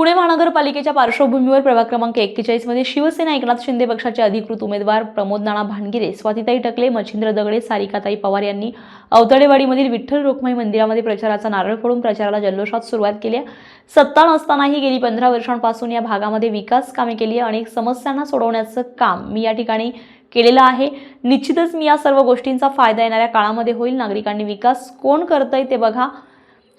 पुणे महानगरपालिकेच्या पार्श्वभूमीवर प्रभाग क्रमांक 41 मध्ये शिवसेना एकनाथ शिंदे पक्षाचे अधिकृत उमेदवार प्रमोद नाना भानगिरे, स्वातीताई टकले, मच्छिंद्र दगडे, सारिकाताई पवार यांनी अवतडेवाडीमधील विठ्ठल रुक्माई मंदिरामध्ये प्रचाराचा नारळ फोडून प्रचाराला जल्लोषात सुरुवात केली आहे। सत्ता नसतानाही गेली 15 वर्षांपासून या भागामध्ये विकास कामे केली आहे। अनेक समस्यांना सोडवण्याचं काम मी या ठिकाणी केलेलं आहे। निश्चितच मी या सर्व गोष्टींचा फायदा येणाऱ्या काळामध्ये होईल। नागरिकांनी विकास कोण करतंय ते बघा।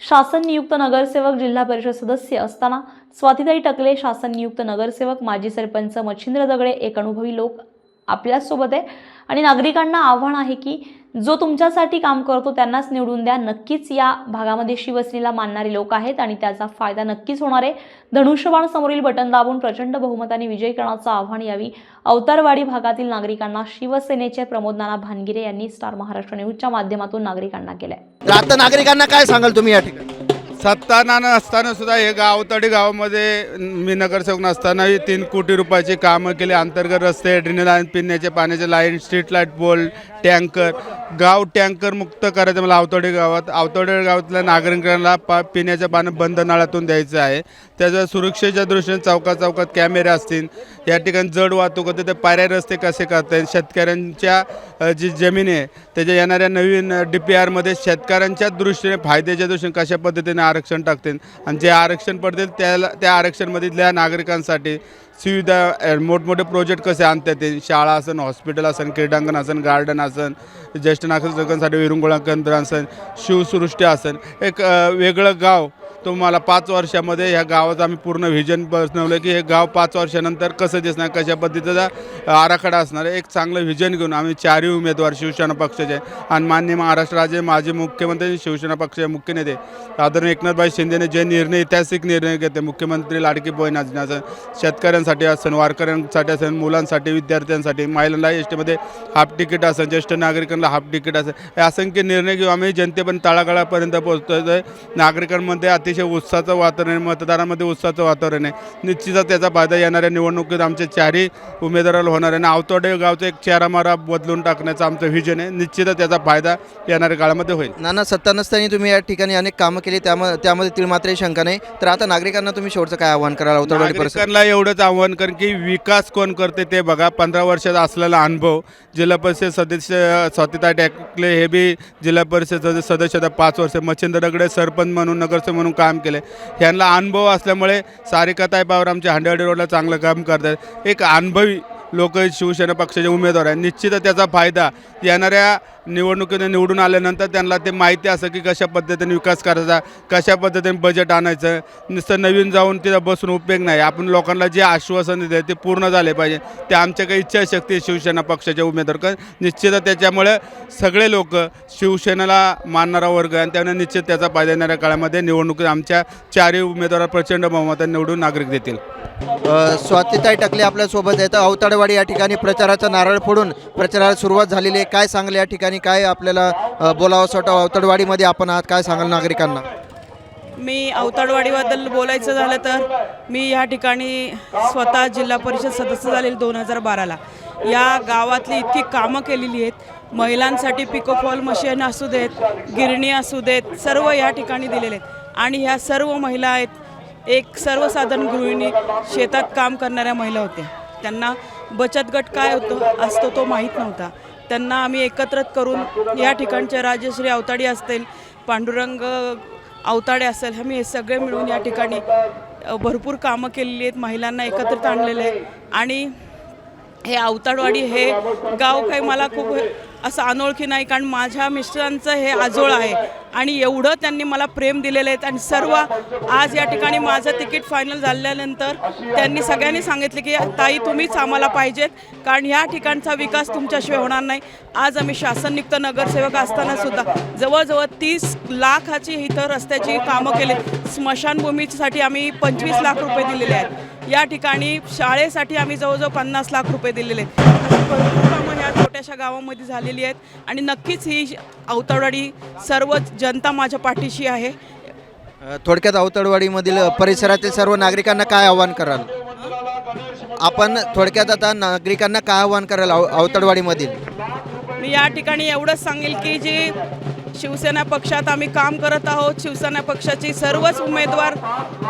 शासन नियुक्त नगरसेवक, जिल्हा परिषद सदस्य असताना स्वातीताई टकले, शासन नियुक्त नगरसेवक, माजी सरपंच मच्छिंद्र दगडे, एक अनुभवी लोक आपल्यासोबत आहे आणि नागरिकांना आव्हान आहे की जो तुमच्यासाठी काम करतो त्यांनाच निवडून द्या। नक्कीच या भागामध्ये शिवसेनेला मानणारे लोक आहेत आणि त्याचा फायदा नक्कीच होणार आहे। धनुष्यबाण समोरील बटन दाबून प्रचंड बहुमताने विजयी करण्याचं आव्हान यावी अवतारवाडी भागातील नागरिकांना शिवसेनेचे प्रमोद नाना भानगिरे यांनी स्टार महाराष्ट्र न्यूजच्या माध्यमातून नागरिकांना केलंय। तर आता नागरिकांना काय सांगाल तुम्ही या ठिकाणी? सत्ता नसताना सुद्धा हे अवतडे गावामध्ये मी नगरसेवक नसतानाही 3 कोटी रुपयाची कामं केली। अंतर्गत रस्ते, ड्रेनेज लाईन, पिण्याच्या पाण्याचे line, street light pole, tanker, गाव टँकर मुक्त करायचं मला अवतडे गावातल्या नागरिकांना पिण्याचं पाणी बंद नळातून द्यायचं आहे। त्याच्या सुरक्षेच्या दृष्टीने चौकात कॅमेरे असतील। या ठिकाणी जड वाहतूक होते ते पायऱ्या रस्ते कसे करता येईल, शेतकऱ्यांच्या जी जमीन आहे त्याच्या येणाऱ्या नवीन DPRमध्ये शेतकऱ्यांच्या दृष्टीने फायद्याच्या दृष्टीने कशा पद्धतीने आरक्षण टाकतील आणि जे आरक्षण पडतील त्या आरक्षणमधल्या नागरिकांसाठी सुविधा मोठमोठे प्रोजेक्ट कसे आणतात येईल। शाळा असेल, हॉस्पिटल असेल, क्रीडांगण असेल, गार्डन असेल, ज्येष्ठ नागरिकांसाठी विरंगुळा केंद्र असेल, शिवसृष्टी असेल, एक वेगळं गाव तुम्हाला 5 वर्षामध्ये ह्या गावाचं आम्ही पूर्ण व्हिजन बनवलं की हे गाव 5 वर्षानंतर कसं दिसणार, कशा पद्धतीचा आराखडा असणार आहे। एक चांगलं व्हिजन घेऊन आम्ही 4ही उमेदवार शिवसेना पक्षाचे आणि माननीय महाराष्ट्र राज्य माजी मुख्यमंत्री, शिवसेना पक्षाचे मुख्य नेते आदरणीय एकनाथभाई शिंदेने जे निर्णय, ऐतिहासिक निर्णय घेतले, मुख्यमंत्री लाडकी बहीण योजना असेल, शेतकऱ्यांसाठी असेल, वारकऱ्यांसाठी असेल, मुलांसाठी, विद्यार्थ्यांसाठी, महिलांना एसटीमध्ये हाफ तिकीट असेल, ज्येष्ठ नागरिकांना हाफ तिकीट असेल, हे असंख्य निर्णय घेऊन आम्ही जनतेपर्यंत तळागाळापर्यंत पोहोचतोय। नागरिकांमध्ये अतिशय उत्साहाचं वातावरण आहे, मतदारांमध्ये उत्साहाचं वातावरण आहे। निश्चितच त्याचा फायदा येणाऱ्या निवडणुकीत आमच्या 4ही उमेदवाराला होणार आहे आणि अवतडे गावचं एक चेहरामारा बदलून टाकण्याचं आमचं व्हिजन आहे। निश्चितच त्याचा फायदा येणाऱ्या काळामध्ये होईल। नाना, सत्ता नसताना तुम्ही या ठिकाणी अनेक कामं केली, त्यामध्ये तिळमात्रही शंका नाही। तर आता नागरिकांना तुम्ही शेवटचं काय आव्हान कराल? अवतडवाडी परिसर नागरिकांना एवढंच आव्हान करेन की विकास कोण करते ते बघा। 15 वर्षाचा असलेला अनुभव, जिल्हा परिषद सदस्य स्वातीताई टकले हे बी जिल्हा परिषद सदस्य 5 वर्ष, मच्छिंद्र दगडे सरपंच म्हणून, नगरसेवक म्हणून काम केले। ह्यांना अनुभव असल्यामुळे सारिकाताई पवार आमच्या हांडेवाडी रोडला चांगलं काम करतात। एक अनुभवी लोक शिवसेना पक्षाचे उमेदवार आहेत। निश्चितच त्याचा फायदा येणाऱ्या निवडणुकीने निवडून आल्यानंतर त्यांना ते माहिती असं की कशा पद्धतीने विकास करायचा, कशा पद्धतीने बजेट आणायचं। नुसतं नवीन जाऊन तिथं बसून उपयोग नाही। आपण लोकांना जे आश्वासन देते ते पूर्ण झाले पाहिजे। ते आमच्या काही इच्छाशक्ती शिवसेना पक्षाचे उमेदवार निश्चितच त्याच्यामुळे सगळे लोक शिवसेनेला मानणारा वर्ग आणि त्यामुळे निश्चित त्याचा फायदा येणाऱ्या काळामध्ये निवडणुकीत आमच्या 4ही उमेदवार प्रचंड बहुमताने निवडून नागरिक देतील। स्वातीताई टकले आपल्यासोबत आहेत। अवतडवाडी या ठिकाणी प्रचाराचा नारळ फोडून प्रचाराला सुरुवात झालेली आहे। काय सांगले या ठिकाणी, काय आपल्याला बोलावंसं वाटतं? अवतडवाडीमध्ये आपण आहात, काय सांगाल नागरिकांना? मी अवतडवाडीबद्दल बोलायचं झालं तर मी या ठिकाणी स्वतः जिल्हा परिषद सदस्य झालेली 2012ला। या गावातली इतकी कामं केलेली आहेत। महिलांसाठी पिकोफॉल मशीन असू देत, गिरणी असू देत, सर्व या ठिकाणी दिलेले आहेत आणि ह्या सर्व महिला आहेत, एक सर्वसाधारण गृहिणी, शेतात काम करणाऱ्या महिला होत्या। त्यांना बचत गट काय असतो तो माहीत नव्हता। त्यांना आम्ही एकत्रित करून या ठिकाणचे राजश्री अवताडे असतील, पांडुरंग अवताडे असेल, आम्ही हे सगळे मिळून या ठिकाणी भरपूर कामं केलेली आहेत, महिलांना एकत्रित आणलेले आहे। आणि हे अवताडवाडी हे गाव काही मला खूप असं अनोळखी नाही, कारण माझ्या मिस्टरांचं हे आजोळ आहे आणि एवढं त्यांनी मला प्रेम दिलेलं आहे। आणि सर्व आज या ठिकाणी माझं तिकीट फायनल झाल्यानंतर त्यांनी सगळ्यांनी सांगितले की ताई तुम्हीच आम्हाला पाहिजेत, कारण ह्या ठिकाणचा विकास तुमच्याशिवाय होणार नाही। आज आम्ही शासन नियुक्त नगरसेवक असतानासुद्धा जवळजवळ 30 लाखाची इथं रस्त्याची कामं केली। स्मशानभूमीसाठी आम्ही 25 लाख रुपये दिलेले आहेत। या ठिकाणी शाळेसाठी आम्ही जवळजवळ 50 लाख रुपये दिलेले आहेत। भरपूर कामं ह्या छोट्याशा गावामध्ये झालेली आहेत आणि नक्कीच ही अवतडवाडी सर्व जनता माझ्या पाठीशी आहे। थोडक्यात अवतडवाडीमधील परिसरातील सर्व नागरिकांना काय आव्हान कराल आपण? थोडक्यात आता नागरिकांना काय आव्हान कराल अवतडवाडीमधील? मी या ठिकाणी एवढंच सांगेल की जी शिवसेना पक्षात आम्ही काम करत आहोत. शिवसेना पक्षाची सर्वच उमेदवार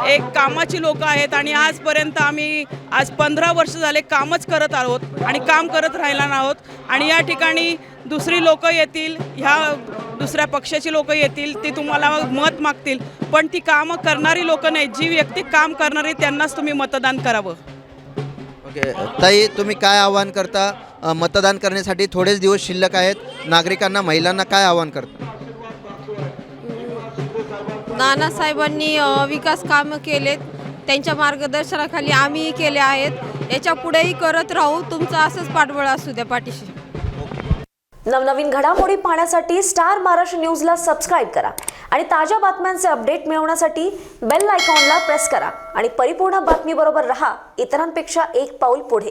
एक कामाची लोक आहेत आणि आजपर्यंत आम्ही 15 वर्ष झाले कामच करत आहोत आणि काम करत राहिला आहोत. आणि या ठिकाणी दुसरी लोक येतील, ह्या दुसऱ्या पक्षाची लोक येतील, ती तुम्हाला मत मागतील, पण ती कामं करणारी लोक नाही, जी व्यक्ती काम करणारी त्यांनाच तुम्ही मतदान करावं. ओके ताई, तुम्ही काय आवाहन करता? मतदान करण्यासाठी थोडेच दिवस शिल्लक आहेत. नागरिकांना, महिलांना काय आवाहन करता? नानासाहेबांनी विकास कामं केलेत, त्यांच्या मार्गदर्शनाखाली आम्हीही केले आहेत. याच्या पुढेही करत राहू. तुमचं असंच पाठबळ असू द्या पाठीशी. नवनवीन घडामोडी पाहण्यासाठी स्टार महाराष्ट्र न्यूजला सबस्क्राईब करा आणि ताज्या बातम्यांचे अपडेट मिळवण्यासाठी बेल आयकॉनला प्रेस करा आणि परिपूर्ण बातमीबरोबर रहा, इतरांपेक्षा एक पाऊल पुढे.